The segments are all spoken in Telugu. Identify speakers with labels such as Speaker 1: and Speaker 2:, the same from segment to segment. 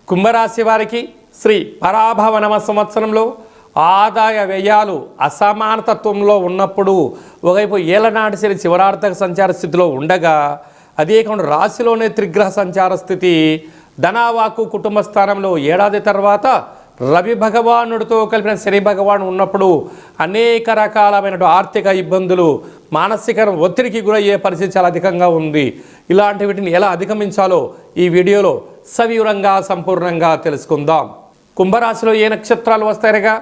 Speaker 1: కుంభరాశి వారికి శ్రీ పరాభవ నవ సంవత్సరంలో ఆదాయ వ్యయాలు అసమానతత్వంలో ఉన్నప్పుడు ఒకవైపు ఏలనాటి శని చివరార్థక సంచార స్థితిలో ఉండగా అదే కాకుండా రాశిలోనే త్రిగ్రహ సంచార స్థితి ధనవాకు కుటుంబ స్థానంలో ఏడాది తర్వాత రవి భగవానుడితో కలిపిన శని భగవాను ఉన్నప్పుడు అనేక రకాలమైన ఆర్థిక ఇబ్బందులు మానసిక ఒత్తిడికి గురయ్యే పరిస్థితి చాలా అధికంగా ఉంది. ఇలాంటి వీటిని ఎలా అధిగమించాలో ఈ వీడియోలో సవివరంగా సంపూర్ణంగా తెలుసుకుందాం. కుంభరాశిలో ఏ నక్షత్రాలు వస్తాయనగా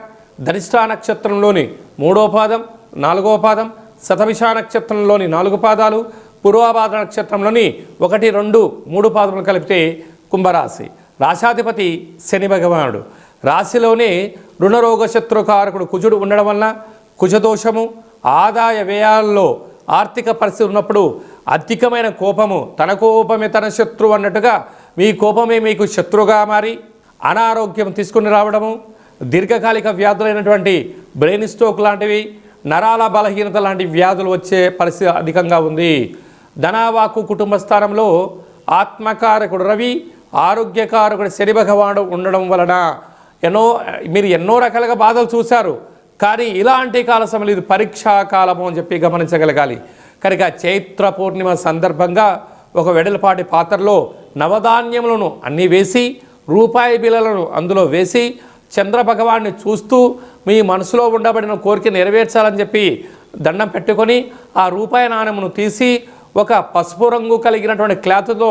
Speaker 1: ధనిష్ఠా నక్షత్రంలోని 3వ పాదం 4వ పాదం శతభిష నక్షత్రంలోని 4 పాదాలు పూర్వభాద్ర నక్షత్రంలోని 1, 2, 3 పాదములు కలిపితే కుంభరాశి. రాశాధిపతి శని భగవానుడు. రాశిలోనే రుణరోగ శత్రుకారకుడు కుజుడు ఉండడం వలన కుజదోషము ఆదాయ వ్యయాల్లో ఆర్థిక పరిస్థితి ఉన్నప్పుడు అధికమైన కోపము తన కోపమే తన శత్రువు అన్నట్టుగా మీ కోపమే మీకు శత్రువుగా మారి అనారోగ్యం తీసుకుని రావడము దీర్ఘకాలిక వ్యాధులైనటువంటి బ్రెయిన్ స్ట్రోక్ లాంటివి నరాల బలహీనత లాంటి వ్యాధులు వచ్చే పరిస్థితి అధికంగా ఉంది. ధనవాకు కుటుంబ స్థానంలో ఆత్మకారకుడు రవి ఆరోగ్యకారకుడు శని భగవానుడు ఉండడం వలన మీరు ఎన్నో రకాలుగా బాధలు చూశారు. కానీ ఇలాంటి కాల సమయంలో ఇది పరీక్షా కాలము అని చెప్పి గమనించగలగాలి. కనుక చైత్ర పూర్ణిమ సందర్భంగా ఒక వెడలపాటి పాత్రలో నవధాన్యములను అన్నీ వేసి రూపాయి బిళ్ళలను అందులో వేసి చంద్ర భగవాన్ని చూస్తూ మీ మనసులో ఉండబడిన కోరిక నెరవేర్చాలని చెప్పి దండం పెట్టుకొని ఆ రూపాయి నాణ్యమును తీసి ఒక పసుపు రంగు కలిగినటువంటి క్లాత్తో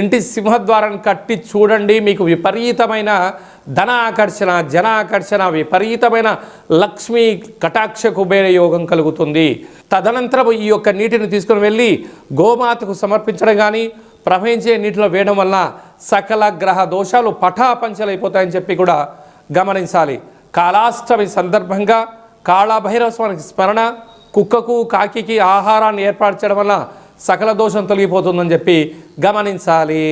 Speaker 1: ఇంటి సింహద్వారాన్ని కట్టి చూడండి. మీకు విపరీతమైన ధన ఆకర్షణ జన ఆకర్షణ విపరీతమైన లక్ష్మీ కటాక్ష కుబేర యోగం కలుగుతుంది. తదనంతరం ఈ యొక్క నీటిని తీసుకుని వెళ్ళి గోమాతకు సమర్పించడం కానీ ప్రవహించే నీటిలో వేయడం వల్ల సకల గ్రహ దోషాలు పటాపంచలైపోతాయని చెప్పి కూడా గమనించాలి. కాళాష్టమి సందర్భంగా కాళభైరవ స్వామికి స్మరణ కుక్కకు కాకికి ఆహారాన్ని ఏర్పాటు చేయడం వల్ల సకల దోషం తొలగిపోతుందని చెప్పి గమనించాలి.